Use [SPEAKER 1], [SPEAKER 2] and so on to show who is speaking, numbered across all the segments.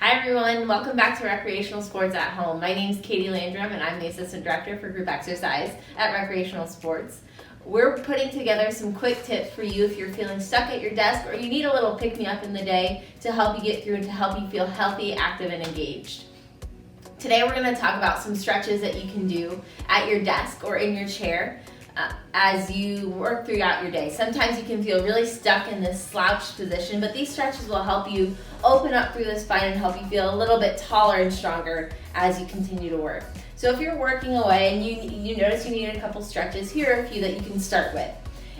[SPEAKER 1] Hi everyone, welcome back to Recreational Sports at Home. My name is Katie Landrum and I'm the Assistant Director for Group Exercise at Recreational Sports. We're putting together some quick tips for you if you're feeling stuck at your desk or you need a little pick-me-up in the day to help you get through and to help you feel healthy, active, and engaged. Today we're going to talk about some stretches that you can do at your desk or in your chair as you work throughout your day. Sometimes you can feel really stuck in this slouched position, but these stretches will help you open up through the spine and help you feel a little bit taller and stronger as you continue to work. So if you're working away and you notice you need a couple stretches, here are a few that you can start with.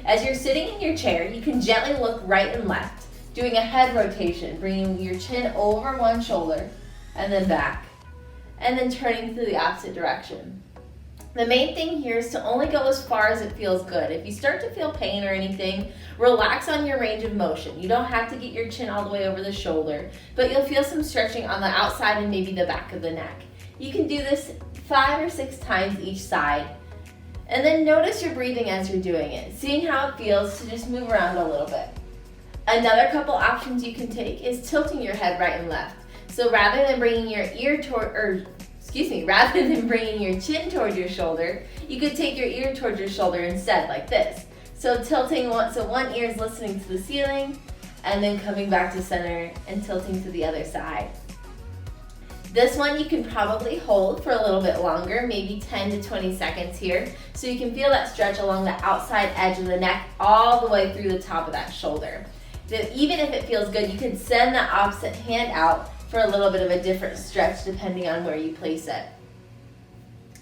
[SPEAKER 1] As you're sitting in your chair, you can gently look right and left, doing a head rotation, bringing your chin over one shoulder and then back, and then turning to the opposite direction. The main thing here is to only go as far as it feels good. If you start to feel pain or anything, relax on your range of motion. You don't have to get your chin all the way over the shoulder, but you'll feel some stretching on the outside and maybe the back of the neck. You can do this 5 or 6 times each side. And then notice your breathing as you're doing it, seeing how it feels to just move around a little bit. Another couple options you can take is tilting your head right and left. So rather than bringing your chin towards your shoulder, you could take your ear towards your shoulder instead, like this. So tilting one ear is listening to the ceiling, and then coming back to center and tilting to the other side. This one you can probably hold for a little bit longer, maybe 10 to 20 seconds here, so you can feel that stretch along the outside edge of the neck all the way through the top of that shoulder. Even if it feels good, you can send the opposite hand out for a little bit of a different stretch depending on where you place it.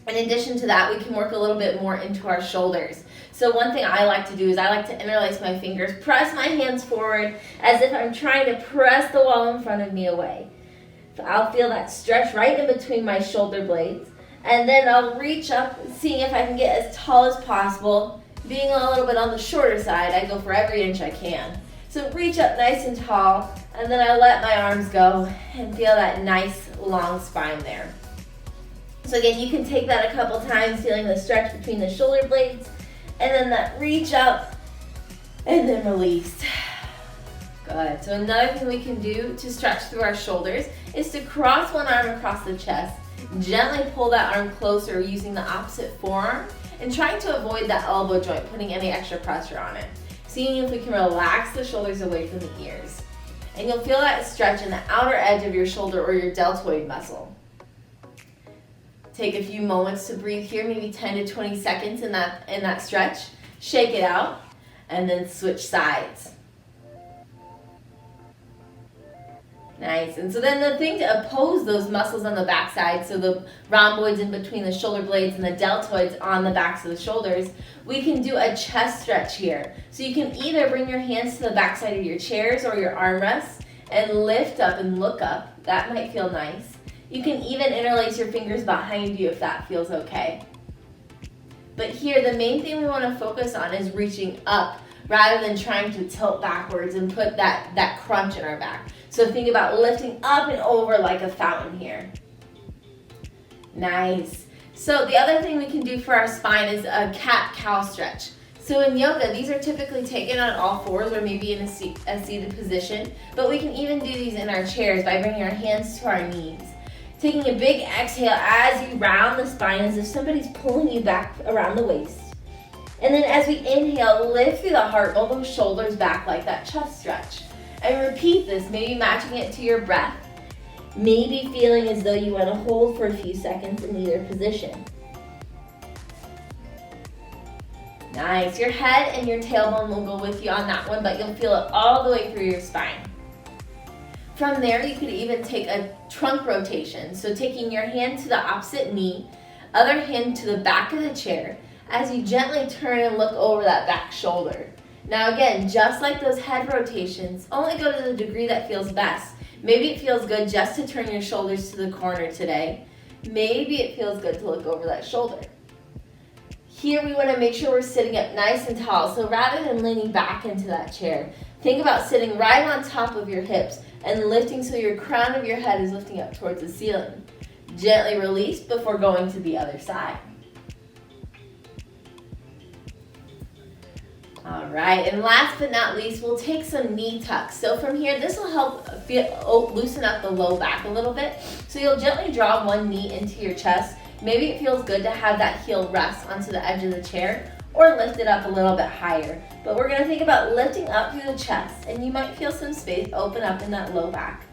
[SPEAKER 1] In addition to that, we can work a little bit more into our shoulders. So one thing I like to do is I like to interlace my fingers, press my hands forward as if I'm trying to press the wall in front of me away. So I'll feel that stretch right in between my shoulder blades, and then I'll reach up, seeing if I can get as tall as possible. Being a little bit on the shorter side, I go for every inch I can. So reach up nice and tall, and then I let my arms go and feel that nice long spine there. So again, you can take that a couple times, feeling the stretch between the shoulder blades, and then that reach up, and then release. Good. So another thing we can do to stretch through our shoulders is to cross one arm across the chest, gently pull that arm closer using the opposite forearm, and trying to avoid that elbow joint, putting any extra pressure on it. Seeing if we can relax the shoulders away from the ears. And you'll feel that stretch in the outer edge of your shoulder or your deltoid muscle. Take a few moments to breathe here, maybe 10 to 20 seconds in that stretch. Shake it out, and then switch sides. Nice. And so then the thing to oppose those muscles on the backside, so the rhomboids in between the shoulder blades and the deltoids on the backs of the shoulders, we can do a chest stretch here. So you can either bring your hands to the backside of your chairs or your armrests and lift up and look up. That might feel nice. You can even interlace your fingers behind you if that feels okay. But here, the main thing we want to focus on is reaching up rather than trying to tilt backwards and put that crunch in our back. So think about lifting up and over like a fountain here. Nice. So the other thing we can do for our spine is a cat-cow stretch. So in yoga, these are typically taken on all fours or maybe in a seated position, but we can even do these in our chairs by bringing our hands to our knees. Taking a big exhale as you round the spine as if somebody's pulling you back around the waist. And then as we inhale, lift through the heart, roll those shoulders back like that chest stretch. And repeat this, maybe matching it to your breath. Maybe feeling as though you want to hold for a few seconds in either position. Nice. Your head and your tailbone will go with you on that one, but you'll feel it all the way through your spine. From there, you could even take a trunk rotation. So taking your hand to the opposite knee, other hand to the back of the chair, as you gently turn and look over that back shoulder. Now again, just like those head rotations, only go to the degree that feels best. Maybe it feels good just to turn your shoulders to the corner today. Maybe it feels good to look over that shoulder. Here we want to make sure we're sitting up nice and tall. So rather than leaning back into that chair, think about sitting right on top of your hips and lifting so your crown of your head is lifting up towards the ceiling. Gently release before going to the other side. All right, and last but not least, we'll take some knee tucks. So from here, this will help loosen up the low back a little bit. So you'll gently draw one knee into your chest. Maybe it feels good to have that heel rest onto the edge of the chair or lift it up a little bit higher. But we're gonna think about lifting up through the chest, and you might feel some space open up in that low back.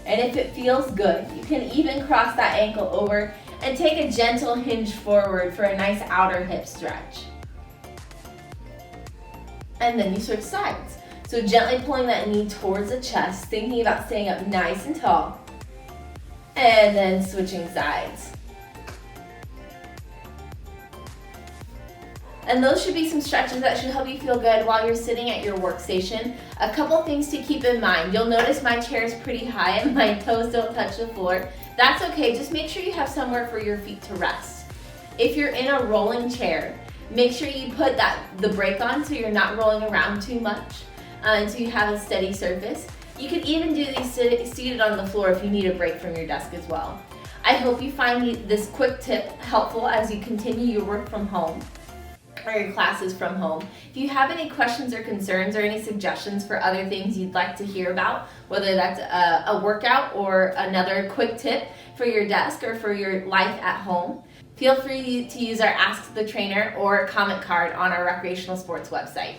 [SPEAKER 1] And if it feels good, you can even cross that ankle over and take a gentle hinge forward for a nice outer hip stretch. And then you switch sides. So gently pulling that knee towards the chest, thinking about staying up nice and tall, and then switching sides. And those should be some stretches that should help you feel good while you're sitting at your workstation. A couple things to keep in mind. You'll notice my chair is pretty high and my toes don't touch the floor. That's okay, just make sure you have somewhere for your feet to rest. If you're in a rolling chair, make sure you put the brake on so you're not rolling around too much until you have a steady surface. You can even do these seated on the floor if you need a break from your desk as well. I hope you find this quick tip helpful as you continue your work from home or your classes from home. If you have any questions or concerns or any suggestions for other things you'd like to hear about, whether that's a workout or another quick tip for your desk or for your life at home, feel free to use our Ask the Trainer or comment card on our recreational sports website.